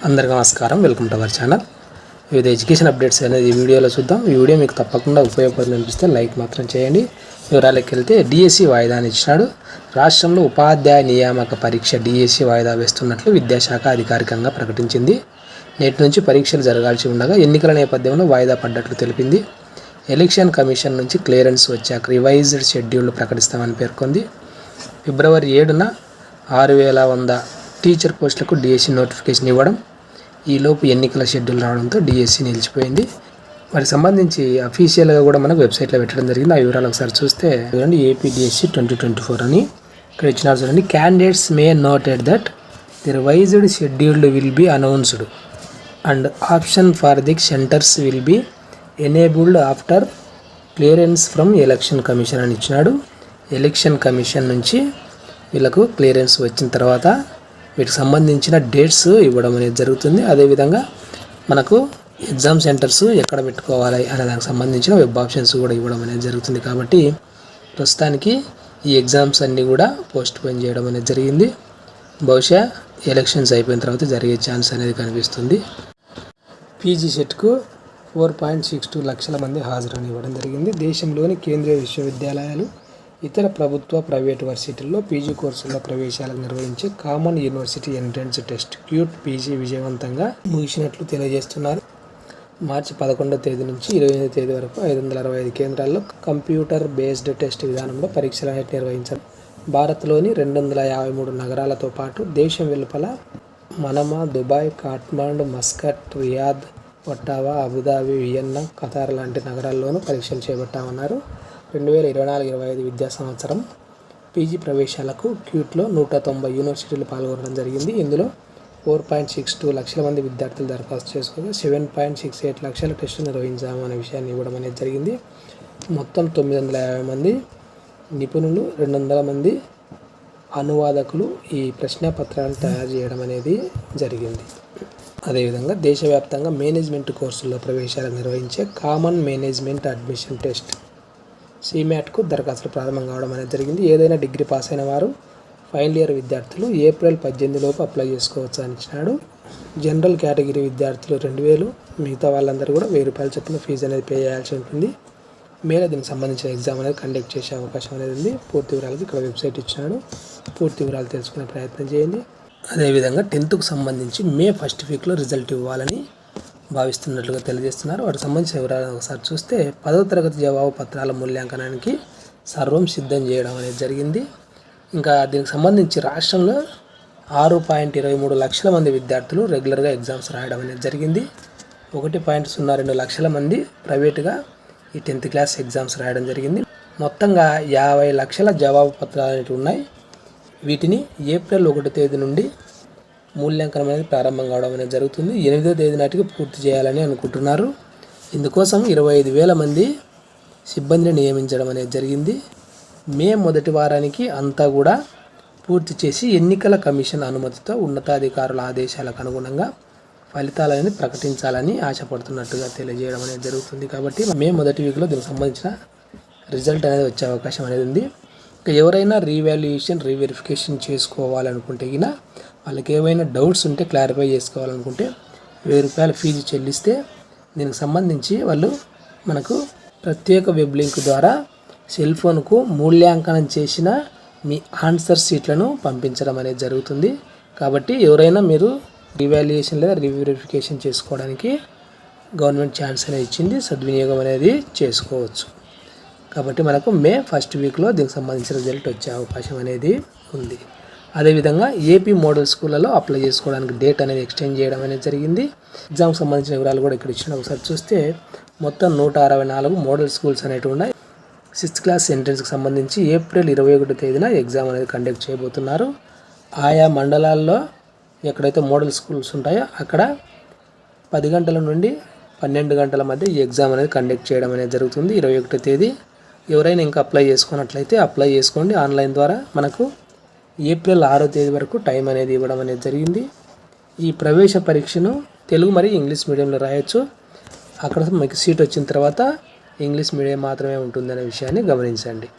అందరికీ నమస్కారం. Welcome to our channel. వివిధ ఎడ్యుకేషన్ అప్డేట్స్ అనేది ఈ వీడియోలో చూద్దాం. ఈ వీడియో మీకు తప్పకుండా ఉపయోగపడుతుంది అనిపిస్తే లైక్ మాత్రం చేయండి. వివరాలకు వెళ్తే డిఎస్సి వాయిదాని ఇచ్చినాడు. రాష్ట్రంలో ఉపాధ్యాయ నియామక పరీక్ష డిఎస్సి వాయిదా వేస్తున్నట్లు విద్యాశాఖ అధికారికంగా ప్రకటించింది. నేటి నుంచి పరీక్షలు జరగాల్సి ఉండగా ఎన్నికల నేపథ్యంలో వాయిదా పడ్డట్లు తెలిపింది. ఎలక్షన్ కమిషన్ నుంచి క్లియరెన్స్ వచ్చాక రివైజ్డ్ షెడ్యూల్ ప్రకటిస్తామని పేర్కొంది. ఫిబ్రవరి 7న 6100 టీచర్ పోస్టులకు డిఎస్సి నోటిఫికేషన్ ఇవ్వడం, ఈలోపు ఎన్నికల షెడ్యూల్ రావడంతో డిఎస్సి నిలిచిపోయింది. వాటికి సంబంధించి అఫీషియల్గా కూడా మనకు వెబ్సైట్లో పెట్టడం జరిగింది. ఆ వివరాలు ఒకసారి చూస్తే చూడండి, ఏపీ డిఎస్సి 2024 అని ఇక్కడ ఇచ్చినారు. చూడండి, candidates may noted that the revised scheduled will be announced and option for the centres will be enabled after clearance from election commission అని ఇచ్చినాడు. ఎలక్షన్ కమిషన్ నుంచి వీళ్ళకు క్లియరెన్స్ వచ్చిన తర్వాత వీటికి సంబంధించిన డేట్స్ ఇవ్వడం అనేది జరుగుతుంది. అదేవిధంగా మనకు ఎగ్జామ్ సెంటర్స్ ఎక్కడ పెట్టుకోవాలి అనే దానికి సంబంధించిన వెబ్ ఆప్షన్స్ కూడా ఇవ్వడం అనేది జరుగుతుంది. కాబట్టి ప్రస్తుతానికి ఈ ఎగ్జామ్స్ అన్నీ కూడా పోస్ట్ పోన్ చేయడం అనేది జరిగింది. బహుశా ఎలక్షన్స్ అయిపోయిన తర్వాత జరిగే ఛాన్స్ అనేది కనిపిస్తుంది. పీజీ సెట్కు 4.62 లక్షల మంది హాజరని ఇవ్వడం జరిగింది. దేశంలోని కేంద్రీయ విశ్వవిద్యాలయాలు, ఇతర ప్రభుత్వ ప్రైవేటు వర్సిటీల్లో పీజీ కోర్సుల్లో ప్రవేశాలకు నిర్వహించే common university entrance test cute PG విజయవంతంగా ముగిసినట్లు తెలియజేస్తున్నారు. మార్చి 11వ తేదీ నుంచి 28వ తేదీ వరకు 565 కేంద్రాల్లో కంప్యూటర్ బేస్డ్ టెస్ట్ విధానంలో పరీక్షలు నిర్వహించారు. భారత్లోని 253 నగరాలతో పాటు దేశం వెలుపల Manama, Dubai, Kathmandu, Muscat, Riyadh, Ottawa, Abu Dhabi, Vienna, Qatar లాంటి నగరాల్లోనూ పరీక్షలు చేపట్టామన్నారు. 2024-25 విద్యా సంవత్సరం పీజీ ప్రవేశాలకు క్యూట్లో 190 యూనివర్సిటీలు పాల్గొనడం జరిగింది. ఇందులో 4.62 లక్షల మంది విద్యార్థులు దరఖాస్తు చేసుకోగా 7.68 లక్షల టెస్టులు నిర్వహించామనే విషయాన్ని ఇవ్వడం అనేది జరిగింది. మొత్తం 950 మంది నిపుణులు, 200 మంది అనువాదకులు ఈ ప్రశ్నపత్రాలను తయారు చేయడం అనేది జరిగింది. అదేవిధంగా దేశవ్యాప్తంగా మేనేజ్మెంట్ కోర్సుల్లో ప్రవేశాలు నిర్వహించే కామన్ మేనేజ్మెంట్ అడ్మిషన్ టెస్ట్ సీమ్యాట్కు దరఖాస్తులు ప్రారంభం కావడం అనేది జరిగింది. ఏదైనా డిగ్రీ పాస్ అయిన వారు ఫైనల్ ఇయర్ విద్యార్థులు ఏప్రిల్ 18 లోపు అప్లై చేసుకోవచ్చు అని ఇచ్చినాడు. జనరల్ కేటగిరీ విద్యార్థులు 2000, మిగతా వాళ్ళందరూ కూడా 1000 రూపాయల చొప్పున ఫీజు అనేది పే చేయాల్సి ఉంటుంది. మేలో దీనికి సంబంధించిన ఎగ్జామ్ అనేది కండక్ట్ చేసే అవకాశం అనేది ఉంది. పూర్తి వివరాలకు ఇక్కడ వెబ్సైట్ ఇచ్చినాడు. పూర్తి వివరాలు తెలుసుకునే ప్రయత్నం చేయండి. అదేవిధంగా 10th సంబంధించి మే 1st వీక్లో రిజల్ట్ ఇవ్వాలని భావిస్తున్నట్లుగా తెలియజేస్తున్నారు. వాటికి సంబంధించిన వివరాలను ఒకసారి చూస్తే 10వ తరగతి జవాబు పత్రాల మూల్యాంకనానికి సర్వం సిద్ధం చేయడం అనేది జరిగింది. ఇంకా దీనికి సంబంధించి రాష్ట్రంలో 6.23 లక్షల మంది విద్యార్థులు రెగ్యులర్గా ఎగ్జామ్స్ రాయడం అనేది జరిగింది. 1.02 లక్షల మంది ప్రైవేటుగా ఈ 10th క్లాస్ ఎగ్జామ్స్ రాయడం జరిగింది. మొత్తంగా 50 లక్షల జవాబు పత్రాలు అనేవి ఉన్నాయి. వీటిని ఏప్రిల్ 1వ తేదీ నుండి మూల్యాంకనం అనేది ప్రారంభం కావడం అనేది జరుగుతుంది. 8వ తేదీ నాటికి పూర్తి చేయాలని అనుకుంటున్నారు. ఇందుకోసం 25,000 మంది సిబ్బందిని నియమించడం అనేది జరిగింది. మే 1వ వారానికి అంతా కూడా పూర్తి చేసి ఎన్నికల కమిషన్ అనుమతితో ఉన్నతాధికారుల ఆదేశాలకు అనుగుణంగా ఫలితాలని ప్రకటించాలని ఆశపడుతున్నట్టుగా తెలియజేయడం అనేది జరుగుతుంది. కాబట్టి మే 1వ వీక్లో దీనికి సంబంధించిన రిజల్ట్ అనేది వచ్చే అవకాశం అనేది ఉంది. ఎవరైనా రీవాల్యుయేషన్, రీవెరిఫికేషన్ చేసుకోవాలనుకుంటే గిన వాళ్ళకి ఏవైనా డౌట్స్ ఉంటే క్లారిఫై చేసుకోవాలనుకుంటే 1000 రూపాయల ఫీజు చెల్లిస్తే దీనికి సంబంధించి వాళ్ళు మనకు ప్రత్యేక వెబ్ లింక్ ద్వారా సెల్ ఫోన్కు మూల్యాంకనం చేసిన మీ ఆన్సర్ షీట్లను పంపించడం అనేది జరుగుతుంది. కాబట్టి ఎవరైనా మీరు రీవాల్యుయేషన్ లేదా రీవెరిఫికేషన్ చేసుకోవడానికి గవర్నమెంట్ ఛాన్స్ అనేది ఇచ్చింది, సద్వినియోగం అనేది చేసుకోవచ్చు. కాబట్టి మనకు మే 1st వీక్లో దీనికి సంబంధించిన రిజల్ట్ వచ్చే అవకాశం అనేది ఉంది. అదేవిధంగా ఏపీ మోడల్ స్కూళ్ళలో అప్లై చేసుకోవడానికి డేట్ అనేది ఎక్స్టెండ్ చేయడం అనేది జరిగింది. ఎగ్జామ్కి సంబంధించిన వివరాలు కూడా ఇక్కడ ఇచ్చిన ఒకసారి చూస్తే మొత్తం 164 మోడల్ స్కూల్స్ అనేవి ఉన్నాయి. 6th క్లాస్ ఎంట్రన్స్కి సంబంధించి ఏప్రిల్ 21వ తేదీన ఎగ్జామ్ అనేది కండక్ట్ చేయబోతున్నారు. ఆయా మండలాల్లో ఎక్కడైతే మోడల్ స్కూల్స్ ఉంటాయో అక్కడ 10 గంటల నుండి 12 గంటల మధ్య ఈ ఎగ్జామ్ అనేది కండక్ట్ చేయడం అనేది జరుగుతుంది. 21వ తేదీ ఎవరైనా ఇంకా అప్లై చేసుకున్నట్లయితే అప్లై చేసుకోండి ఆన్లైన్ ద్వారా. మనకు ఏప్రిల్ 6వ తేదీ వరకు టైం అనేది ఇవ్వడం అనేది జరిగింది. ఈ ప్రవేశ పరీక్షను తెలుగు మరియు ఇంగ్లీష్ మీడియంలో రాయొచ్చు. అక్కడ మీకు సీట్ వచ్చిన తర్వాత ఇంగ్లీష్ మీడియం మాత్రమే ఉంటుందనే విషయాన్ని గమనించండి.